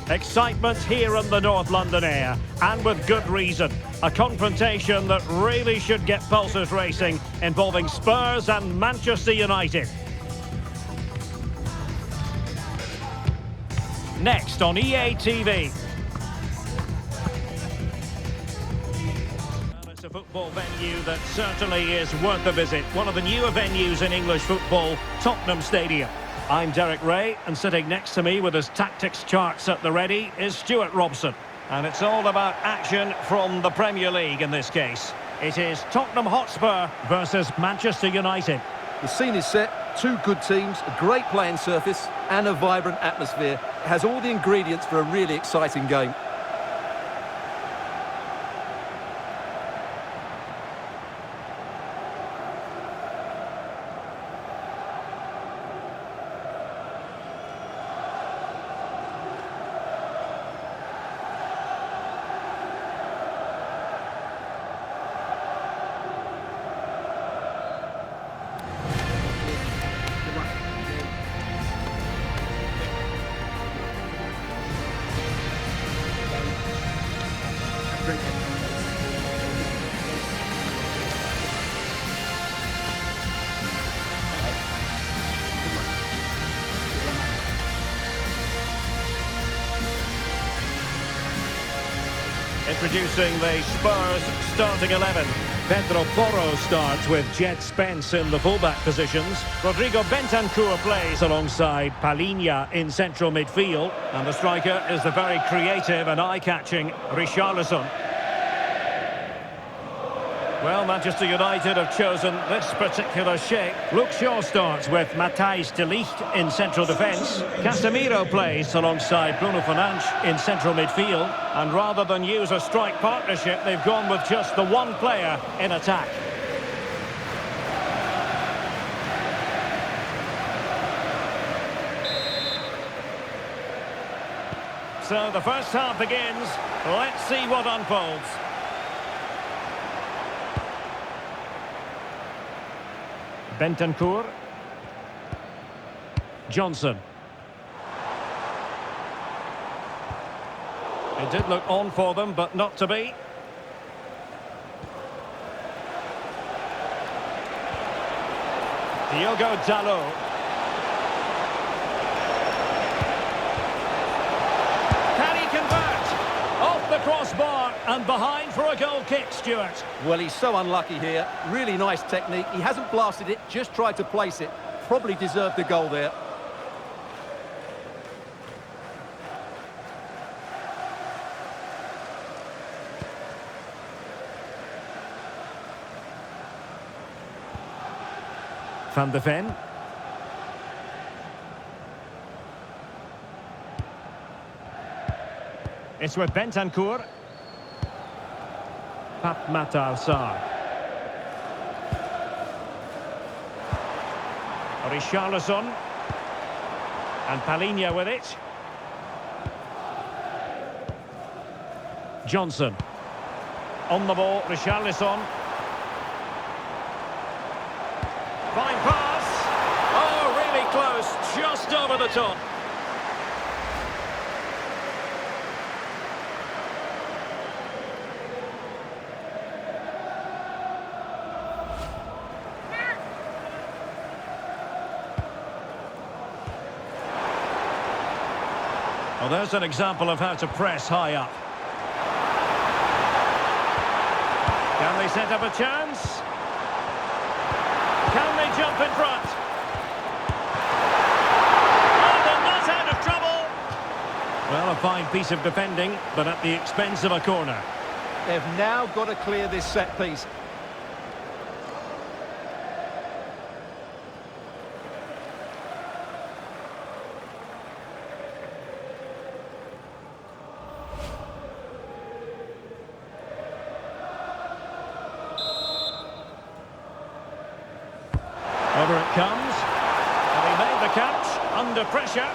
Excitement here in the North London air, and with good reason. A confrontation that really should get pulses racing, involving Spurs and Manchester United. Next on EA TV. Well, it's a football venue that certainly is worth a visit. One of the newer venues in English football, Tottenham Stadium. I'm Derek Ray, and sitting next to me with his tactics charts at the ready is Stuart Robson. And it's all about action from the Premier League in this case. It is Tottenham Hotspur versus Manchester United. The scene is set, two good teams, a great playing surface and a vibrant atmosphere. It has all the ingredients for a really exciting game. Introducing the Spurs starting 11. Pedro Porro starts with Jet Spence in the fullback positions. Rodrigo Bentancur plays alongside Palhinha in central midfield. And the striker is the very creative and eye-catching Richarlison. Well, Manchester United have chosen this particular shape. Luke Shaw starts with Matthijs de Ligt in central defence. Casemiro plays alongside Bruno Fernandes in central midfield. And rather than use a strike partnership, they've gone with just the one player in attack. So the first half begins. Let's see what unfolds. Bentancur. Johnson. It did look on for them, but not to be. Diogo Dalot. Can he convert? Off the crossbar and behind for a goal kick, Stuart. Well, he's so unlucky here. Really nice technique. He hasn't blasted it, just tried to place it. Probably deserved the goal there. Van de Ven. It's with Bentancur. Pape Matar Sarr. Richarlison. And Palhinha with it. Johnson. On the ball, Richarlison. Fine pass. Oh, really close. Just over the top. Well, there's an example of how to press high up. Can they set up a chance? Can they jump in front? Oh, they're not out of trouble! Well, a fine piece of defending, but at the expense of a corner. They've now got to clear this set piece. Over it comes. And he made the catch under pressure.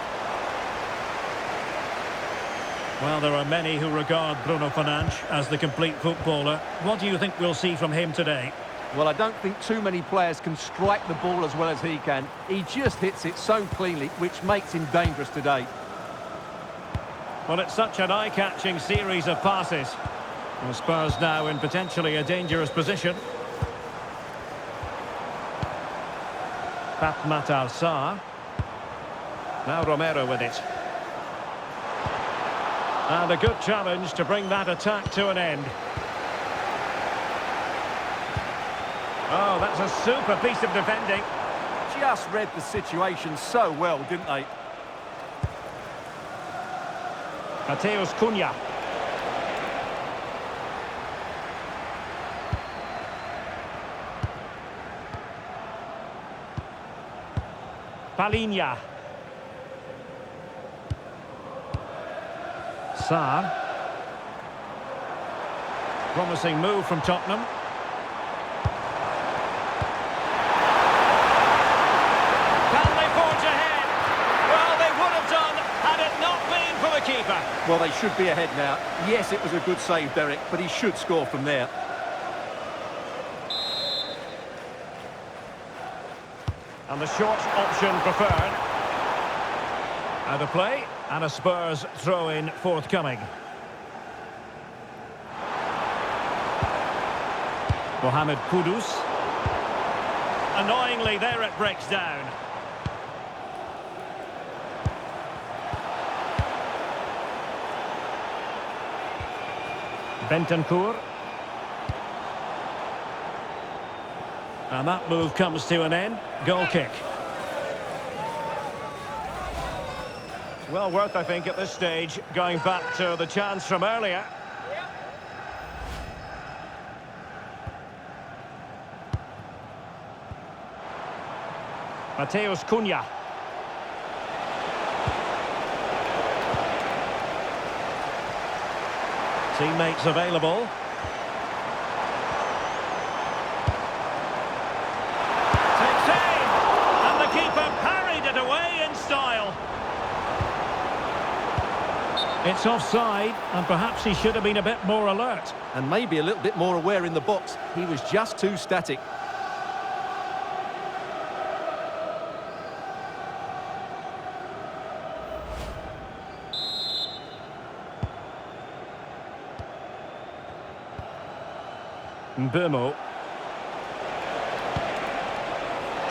Well, there are many who regard Bruno Fernandes as the complete footballer. What do you think we'll see from him today? Well, I don't think too many players can strike the ball as well as he can. He just hits it so cleanly, which makes him dangerous today. Well, it's such an eye-catching series of passes. Well, Spurs now in potentially a dangerous position. Matar Sarr. Now Romero with it. And a good challenge to bring that attack to an end. Oh, that's a super piece of defending. Just read the situation so well, didn't they? Mateus Cunha. Palhinha. Sarr. Promising move from Tottenham. Keeper. Well, they should be ahead now. Yes, it was a good save, Derek, but he should score from there. And the short option preferred. Out of play, and a Spurs throw-in forthcoming. Mohamed Kudus. Annoyingly, there it breaks down. Bentancur. And that move comes to an end. Goal kick. Well worth, I think, at this stage, going back to the chance from earlier. Mateus Cunha. Teammates available. Takes aim! And the keeper parried it away in style. It's offside, and perhaps he should have been a bit more alert. And maybe a little bit more aware in the box. He was just too static. Mbeumo.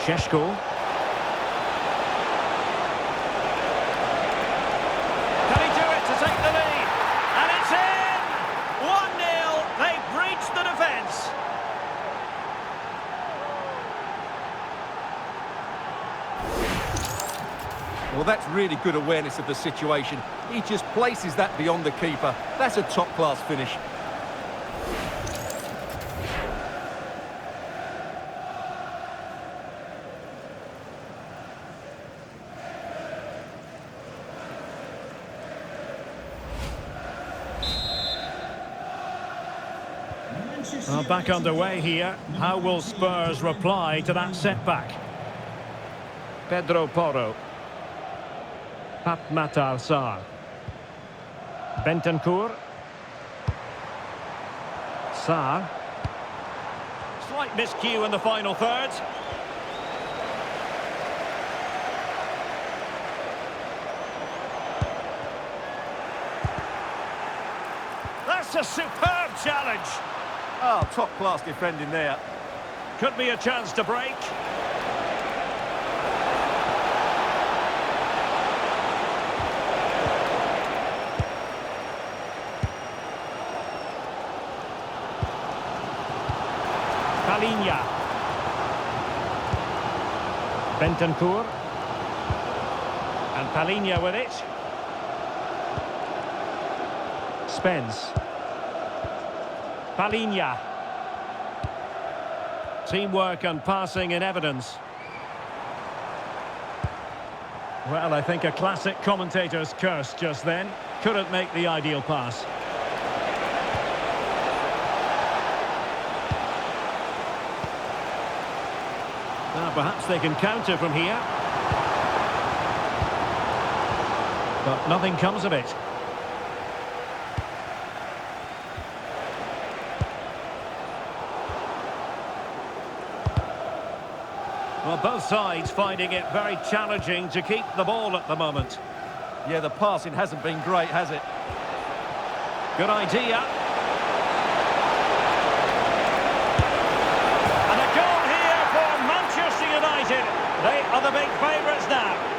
Šeško. Can he do it to take the lead? And it's in! 1-0. They breached the defence. Well, that's really good awareness of the situation. He just places that beyond the keeper. That's a top-class finish. Well, back underway here. How will Spurs reply to that setback? Pedro Porro. Matar Sarr. Bentancur. Sarr. Slight miscue in the final third. That's a superb challenge. Oh, top-class defending there. Could be a chance to break. Palhinha. Bentancur. And Palhinha with it. Spence. Palhinha. Teamwork and passing in evidence. Well, I think a classic commentator's curse just then. Couldn't make the ideal pass. Now, perhaps they can counter from here. But nothing comes of it. Well, both sides finding it very challenging to keep the ball at the moment. Yeah, the passing hasn't been great, has it? Good idea. And a goal here for Manchester United. They are the big favourites now.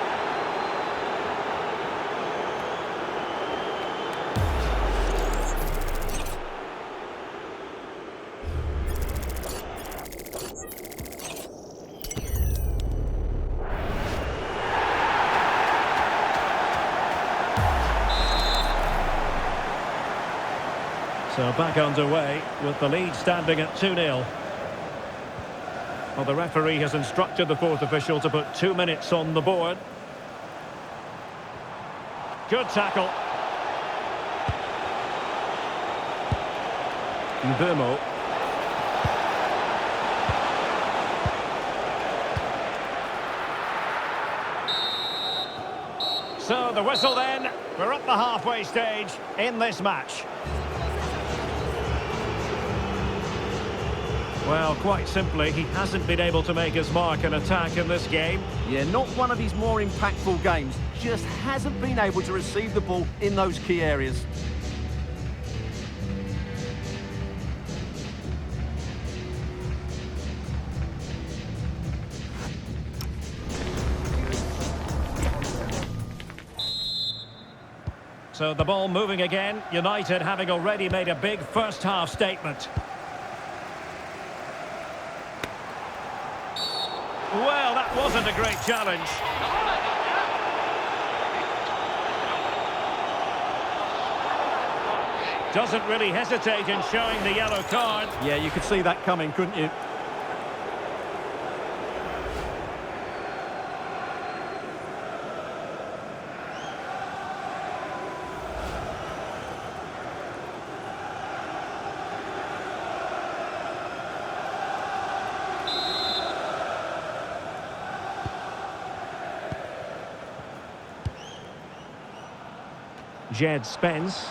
So back underway with the lead standing at 2-0. Well, the referee has instructed the fourth official to put 2 minutes on the board. Good tackle. Mbumo. So the whistle then. We're at the halfway stage in this match. Well, quite simply, he hasn't been able to make his mark in attack in this game. Yeah, not one of his more impactful games. Just hasn't been able to receive the ball in those key areas. So the ball moving again. United having already made a big first-half statement. Well, that wasn't a great challenge. Doesn't really hesitate in showing the yellow card. Yeah, you could see that coming, couldn't you? Jed Spence.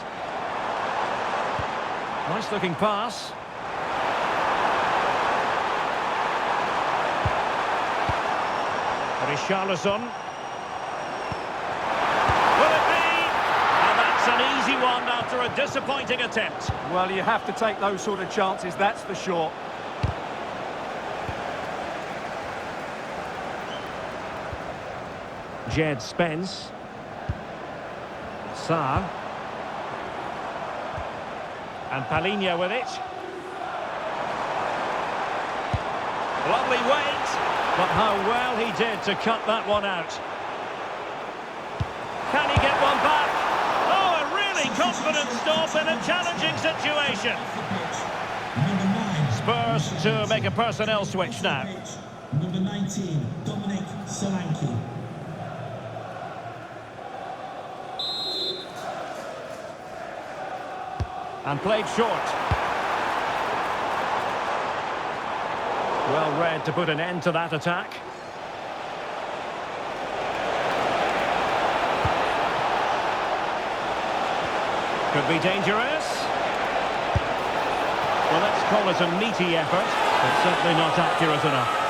Nice looking pass. Richarlison. Will it be? And that's an easy one after a disappointing attempt. Well, you have to take those sort of chances, that's for sure. Jed Spence. Sarr. And Palhinha with it. Lovely weight, but how well he did to cut that one out. Can he get one back? Oh, a really confident stop in a challenging situation. Spurs to make a personnel switch now. Number 19, Dominic Solanke. And played short. Well read to put an end to that attack. Could be dangerous. Well, let's call it a meaty effort, but certainly not accurate enough.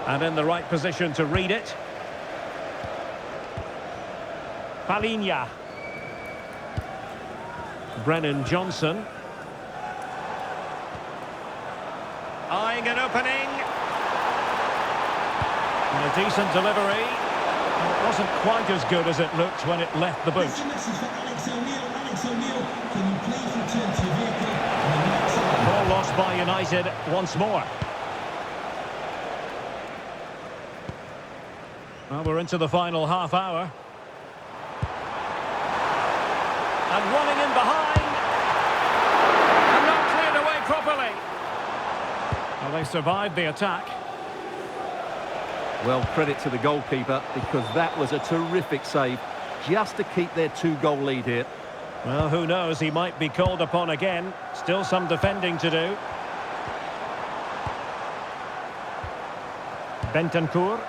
And in the right position to read it. Palhinha. Brennan Johnson. Eyeing an opening. And a decent delivery. It wasn't quite as good as it looked when it left the boot. This message for Alex O'Neill. Alex O'Neill, can you please return to your vehicle? Ball lost by United once more. Well, we're into the final half hour. And running in behind. And not cleared away properly. Well, they survived the attack. Well, credit to the goalkeeper, because that was a terrific save, just to keep their 2-goal lead here. Well, who knows, he might be called upon again. Still some defending to do. Bentancur.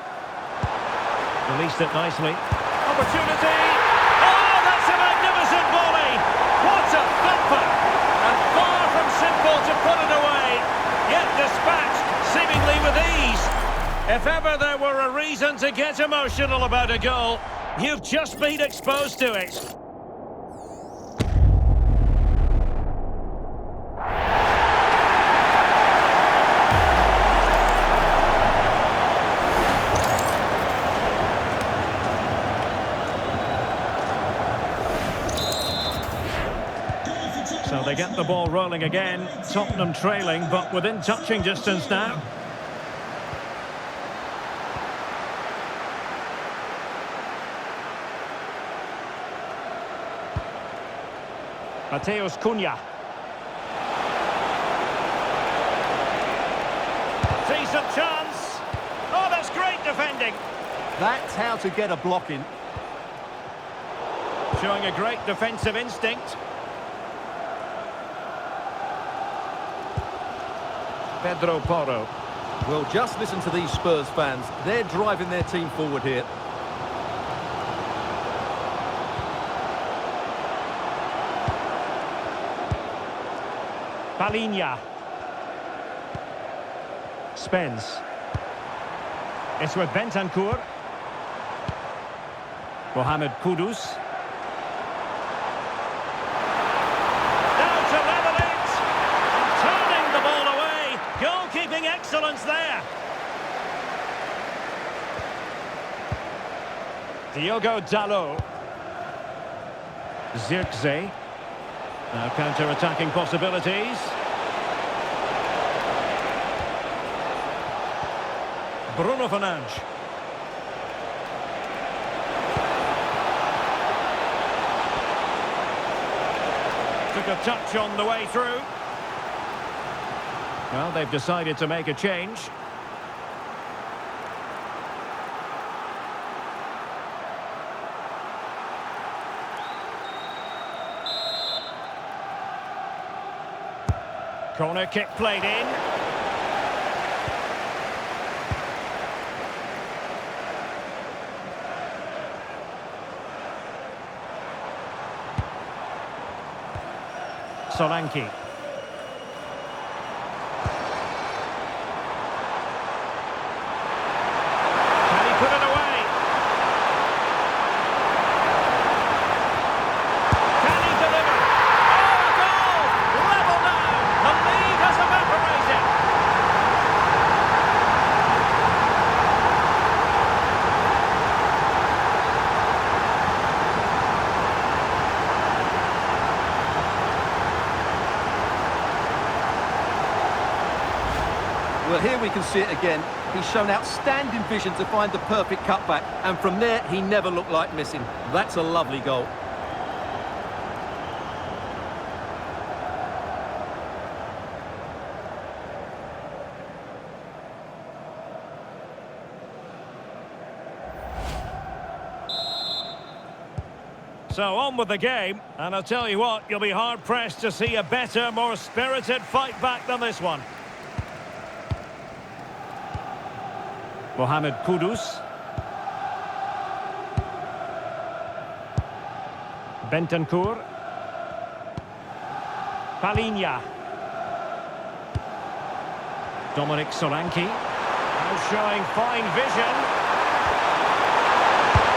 Released it nicely. Opportunity! Oh, that's a magnificent volley! What a thumper! And far from simple to put it away, yet dispatched seemingly with ease. If ever there were a reason to get emotional about a goal, you've just been exposed to it. So they get the ball rolling again. Tottenham trailing, but within touching distance now. Mateus Cunha. Decent chance. Oh, that's great defending. That's how to get a block in. Showing a great defensive instinct. Pedro Porro. Well, just listen to these Spurs fans. They're driving their team forward here. Palinha. Spence. It's with Bentancur. Mohamed Kudus. Now to level it. Turning the ball away. Goalkeeping excellence there. Diogo Dalot. Zirkzee. Now counter-attacking possibilities. Bruno Fernandes. Took a touch on the way through. Well, they've decided to make a change. Corner kick played in. Solanke. Can he put it away? Can he deliver? Oh, a goal! Level now! The lead has evaporated! Well, here we can see it again. He's shown outstanding vision to find the perfect cutback, and from there, he never looked like missing. That's a lovely goal. So on with the game, and I'll tell you what, you'll be hard-pressed to see a better, more spirited fight back than this one. Mohamed Kudus. Bentancur. Palinha. Dominic Solanke. Now showing fine vision.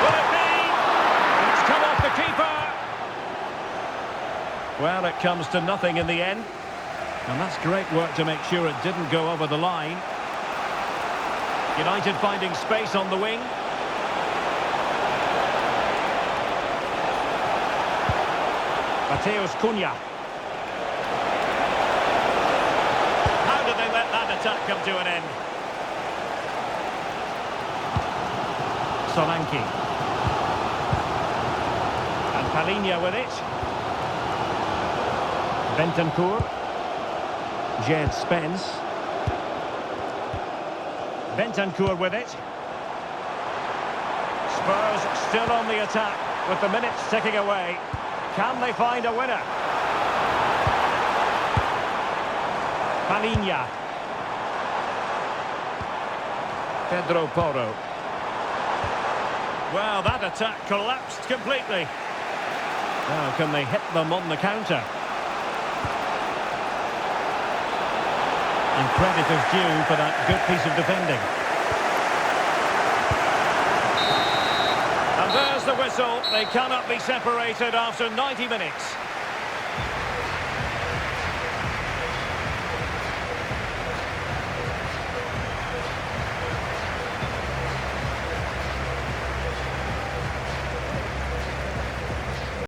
Will it be? It's come off the keeper. Well, it comes to nothing in the end. And that's great work to make sure it didn't go over the line. United finding space on the wing. Mateus Cunha. How did they let that attack come to an end? Solanke. And Palinha with it. Bentancur. Jed Spence. Bentancur with it. Spurs still on the attack with the minutes ticking away. Can they find a winner? Palinha. Pedro Porro. Well, that attack collapsed completely. Now, can they hit them on the counter? And credit is due for that good piece of defending. And there's the whistle. They cannot be separated after 90 minutes.